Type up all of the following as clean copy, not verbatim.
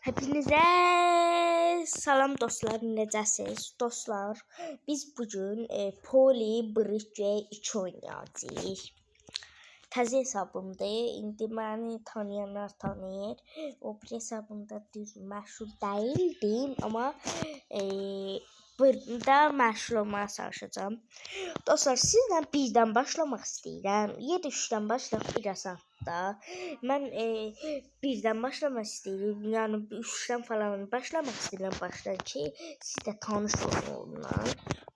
Hepinize salam dostlar, necəsiniz? Dostlar, biz bugün Poly Bridge 2 oynayacağıq. Təzə hesabımdır. İndi məni tanıyanlar tanıyır. O bir hesabımda düz məşhur değildim, amma burada məşhur olmaya çalışacağım. Dostlar, sizlə birdən başlamaq istəyirəm. Ya da 3-dən başlayaq bir asanlıqda. Mən birdən başlamaq istəyirəm. Yəni 3-dən falan başlamaq istəyirəm başdan ki, siz də tanış olun onunla.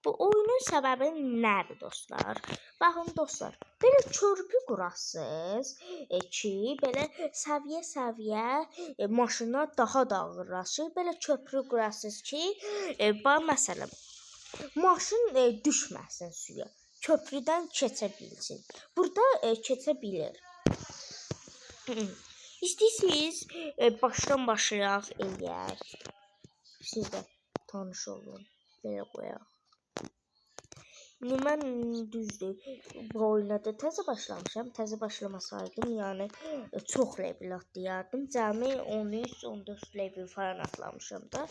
Bu oyunun səbəbi nədir dostlar? Baxın dostlar, belə körpü qurasınız ki, belə səviyyə maşına daha da ağırlaşır. Belə köprü qurasınız ki, məsələn, maşın düşməsin suya. Köprüdən keçə bilsin. Burada keçə bilir. İstəyirsiniz başdan başlayaq eləyək. Siz də tanış olun. Belə qoyaq. Mən düzdür, bu oyuna da təzə başlamışam. Təzə başlamasaydım, yəni çox level atlayardım. Cəmi 13-14 level falan atlamışam da.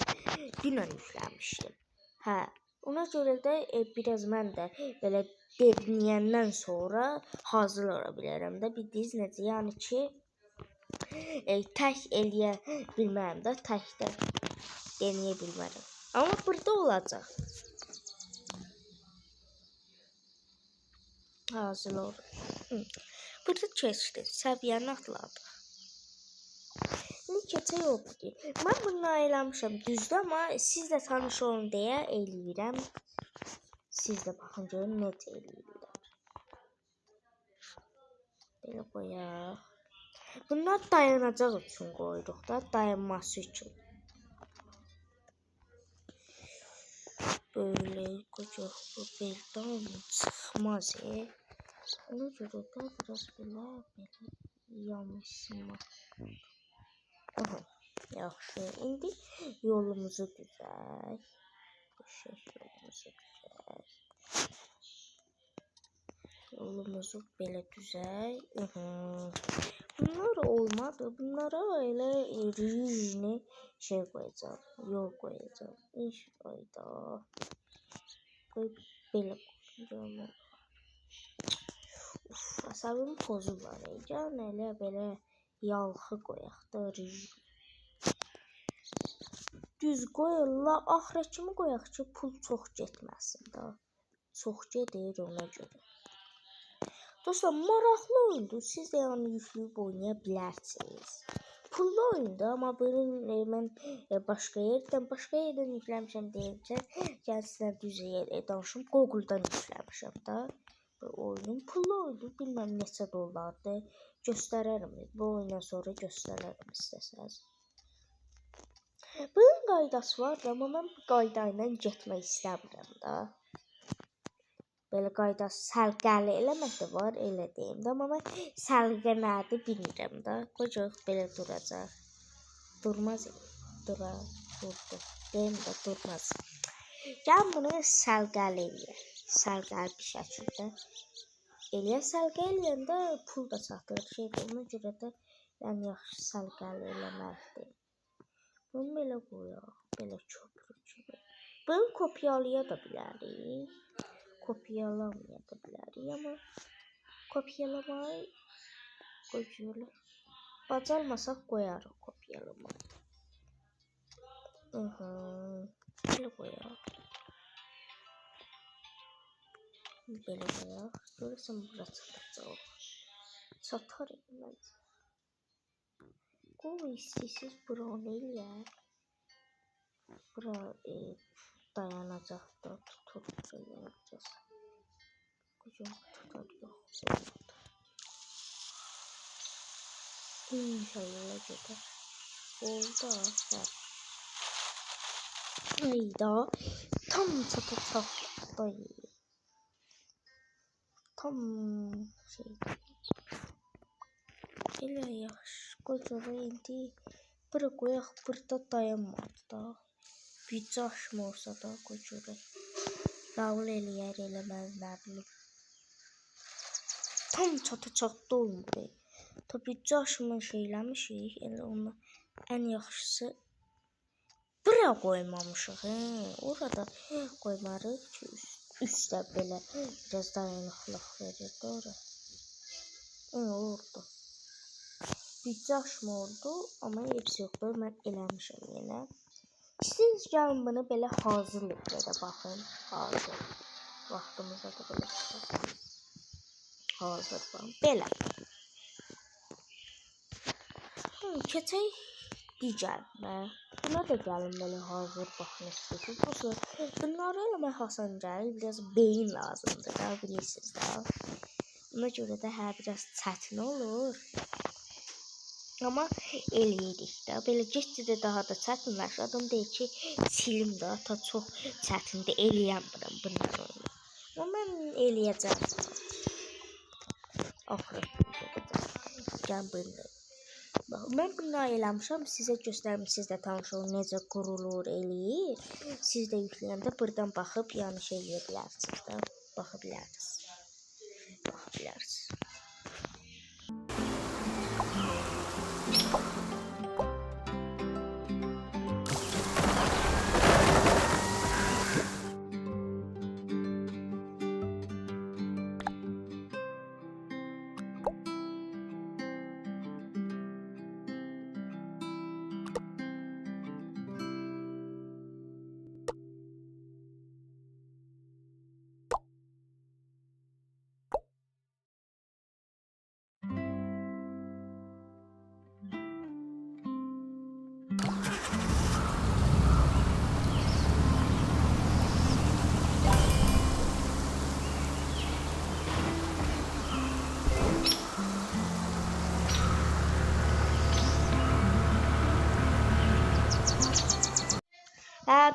Dünən yükləmişdim. Hə, ona görə də biraz mən də belə denəyəndən sonra hazır ola bilərəm də. Bildiniz necə? Yəni ki, tək eləyə bilmərəm də, tək də deneyə bilmərəm. Amma burada olacaq. Hazır olur. Burada keçdi. Səviyyəni atladıq. İndi keçə yoxdur. Mən bunu eləmişəm düzdür, amma siz də tanış olun deyə eləyirəm. Siz də baxın görün necə eləyirlər. Belə qoyaq. Bunlar dayanacaq üçün qoyduq da, dayanması üçün. Böyle koca bu beldən çıxmaz. Ona görə də biraz belə yansıma. Aha, yaxşı. İndi yolumuzu düzək. Yolumuzu belə düzək. Bunlar olmadı. Bunlara elə rijni şey qoyacağım. Yol qoyacağım. İş ayda. Belə qoyacağım. Asabım pozurlar. Can elə belə yalxı qoyaq da rijni. Düz qoyurlar. Axıra kimi qoyaq ki, pul çox getməsin da. Çox gedir ona görə. Dostlar, maraqlı oyundur. Siz də yəni yükləyib oynaya bilərsiniz. Pullu oyundur, amma bunu mən başqa yerdən yükləmişəm deyəcəm. Gəl sizə düz danışım. Google-dan yükləmişəm da. Bu oyunun pullu oyundur. Bilməm neçə dollardır. Göstərərəm. Bu oyundan sonra göstərərəm istəsəz. Bunun qaydası var, amma mən bu qayda ilə getmək istəmirəm da. Belə qaydası səlqəli eləmək də var, elə deyim də. Amma mən səlqə nədir bilmirəm də. Qocaq belə duracaq. Durmaz. Durdu. Deyim də durmaz. Gəl bunu səlqəli eləyək. Səlqəli bir şəkildə. Səlqə eləyəndə pul da satılır şeydir. Ona görə də yəni yaxşı səlqəli eləməkdir. Bunu belə qoyaq. Belə köprü kimi. Bunu kopyalaya da bilərik. Kopyalamaya da bilərik, amma kopyalamayı qoyuruq. Bacarmasaq qoyarıq kopyalamayı. Belə qoyaq. Belə qoyaq. Görürsən, bura çatacaq. Çatar məncə. Qoy istəyirsiniz bura onu eləyək. Bura dayanacaqda tuturuq eləyəcək. Qoyacaq tutar yox. İnşallah gedər. Oldu. Ayda tam çatacaq. Tam şey. Elə yaxşı. Qocağı indi bura qoyaq. Burada dayanmadı da. Bir caşma olsa da qocağı. Davul eləyər eləməz nə bilim. Tam çatacaqda olmadı. Tabii caşma şeyləmişik. Elə ona ən yaxşısı Bura qoymamışıq. Orada qoymarıq ki, üstə belə biraz dayanıqlıq verir də ora. Oldu. Büdcə aşma oldu, amma hepsi yoxdur. Mən eləmişəm yenə. Siz gəlin bunu belə hazırlıqla da baxın. Hazır. Vaxtımıza da belə çıxır. Hazır baxın. Belə. Keçək digərinə. Buna da gəlin belə hazır baxın istəyirsiniz. Bunları eləmək asan gəlir. Biraz beyin lazımdır da, bilirsiniz də. Buna görə də biraz çətin olur. Amma eləyirik də. Belə getdikcə daha da çətinləşir. Adam deyir ki, silim də ta çox çətindir. Eləyəmirəm bunları. Amma mən eləyəcəm. Axırı. Gəlin bunu. Mən bunu eləmişəm, sizə göstərim, siz də tanış olun, necə qurulur, eləyir. Siz də yükləyəndə buradan baxıb, yəni şey eləyə bilərsiniz də, baxa bilərsiniz. Baxa bilərsiniz.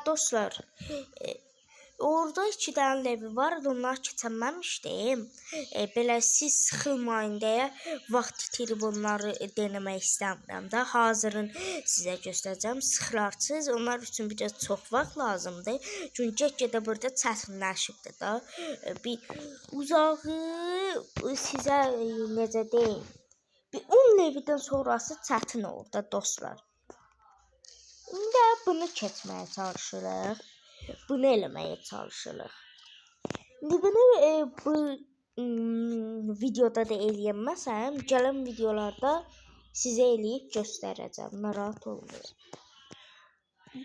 Dostlar, orada 2 dənə levi var, onlar keçənməmişdim. Belə siz sıxılmayın deyə vaxt itirib onları denemək istəmirəm də. Hazırın sizə göstərəcəm. Sıxılarsınız, onlar üçün biraz çox vaxt lazımdır. Çünki get-gedə burada çətinləşibdir da. Bir uzağı sizə necə deyim? Bir 10 levidən sonrası çətin olur da dostlar. İndi bunu keçməyə çalışırıq. Bunu eləməyə çalışırıq. İndi bunu bu videoda da eləyəməsəm, gələn videolarda sizə eləyib göstərəcəm. Narahat olmayın.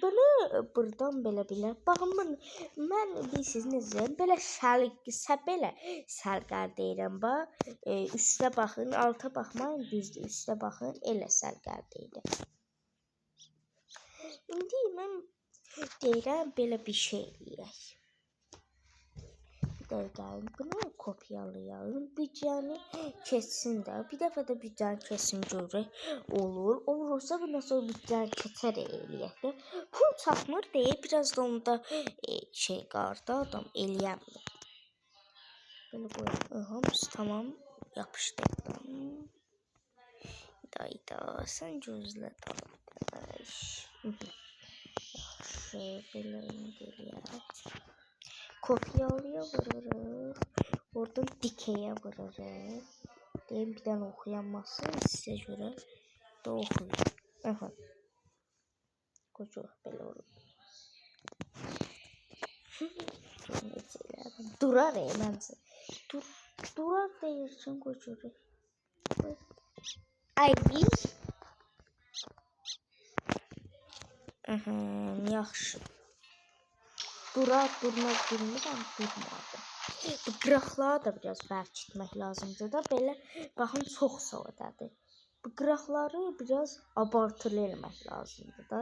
Bunu buradan belə. Baxın, mən bilirsiniz necə? Belə səlqər deyirəm. Üstə baxın, alta baxmayın, düzdür. Üstə baxın, elə səlqər deyirəm. İndi mən deyirəm, belə bir şey eləyək. Bir dəqiqə, bunu kopyalayalım. Büdcəni keçsin də. Bir dəfə də büdcəni keçsin görək. Olursa bundan sonra büdcəni keçərək eləyək də. Pul çatmır deyə biraz da onda şey qarda adam eləyəmir. Belə qoyalım. Hamısı tamam yapışdırdım. Dayda, sən gözlə da. Yaxşı, belə indirək. Kopyalaya vururuz. Oradan dikəyə vururuz. Deyim, bir dənə oxuyanmasın sizə görə da oxuyun. Aha. Qocuq belə olur. Necə elədim? Durar məncə. Durar deyirsən qocuq. Ay, yaxşı. Durmaz bilmirəm, durmadı. Bu qıraqları da biraz bərkitmək lazımdır da, belə baxın çox soğudadır. Bu qıraqları biraz abartılı eləmək lazımdır da,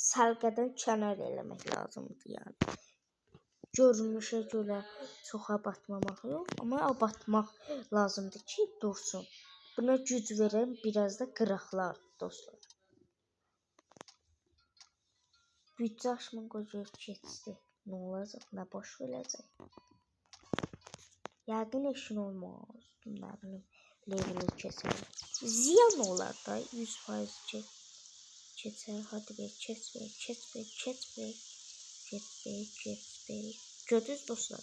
səlqədən kənar eləmək lazımdır yəni. Görünüşə görə çox abartmamaq yox, amma abartmaq lazımdır ki, dursun. Buna güc verən biraz da qıraqlar dostlar. Büdcə aşma qocuq keçdi. Nə olacaq, nə baş verəcək? Yəqin eşin olmaz. Nə bilim, leveli keçər. Ziyan olar da 100% keçər. Hadi be, keç be. Gördünüz dostlar.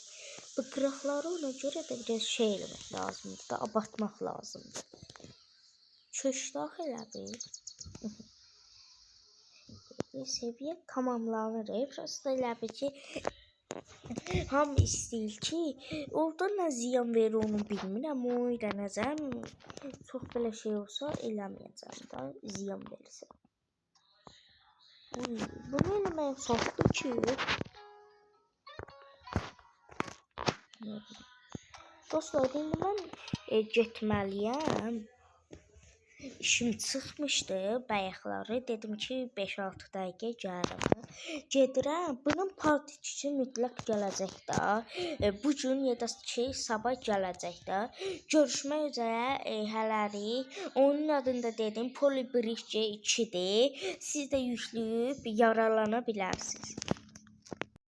Bu qıraqları ona görə də biraz şey eləmək lazımdır da, abartmaq lazımdır. Köş daxil elə bir. seviyə tamamlanır. Prosta elə bil ki, hamı istəyir ki, orada nə ziyan verir onu bilmirəm. O ilə nəzərəm çox belə şey olsa eləməyəcəm da, ziyan verirsə. Bunu eləməyə çoxdur ki. Dostlar, indi mən getməliyəm. İşim çıxmışdı bayaqları. Dedim ki, 5-6 dəqiqə gələrəm. Gedirəm. Bunun part 2-si mütləq gələcək də. Bu gün ya da ki, sabah gələcək də. Görüşmək üzrə hələlik. Onun adını da dedim, Poly Bridge 2-dir. Siz də yükləyib yararlana bilərsiniz.